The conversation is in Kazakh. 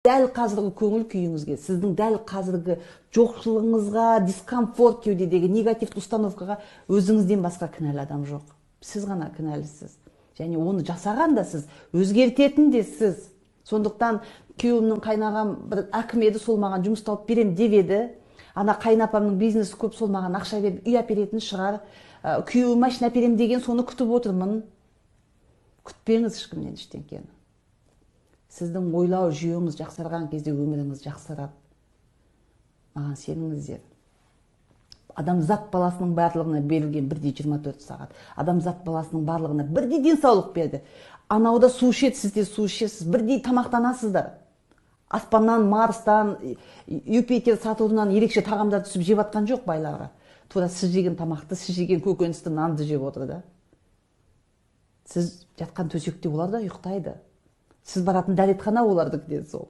дәл қазіргі көңіл күйіңізге, сіздің дәл қазіргі жоқшылығыңызға, дискомфорт кеудедегі негативті установкаға өзіңізден басқа кінәлі адам жоқ. Сіз ғана кінәлісіз. Және оны жасаған да сіз, өзгертетін де сіз. Сондықтан күйеуімнің қайнағам бір әкім еді, сол маған жұмыс тауып берем деп еді. Ана қайнапамның бизнесі көп, сол маған ақша беріп үй әперетін шығар. Күйеуім машина әперем деген соны күтіп отырмын. Күтпеңіз ешкімнен ештеңкені. Сіздің ойлау жүйеңіз жақсарған кезде өміріңіз жақсарады. Маған сеніңіздер. Адамзат баласының барлығына берілген 1-24 сағат. Адамзат баласының барлығына бірдей денсаулық берді. Анауда су ішеді, сіз де су ішесіз, бірдей тамақтанасыздар. Аспаннан, Марстан, Юпитер, Сатурннан ерекше тағамдар түсіп жеп атқан жоқ байларға. Тура сіз жеген тамақты, сіз жеген көкөністі, нанды жеп отыр да. Сіз жатқан төсекте олар да ұйықтайды. Сіз баратын дәретхана олардікі де сол.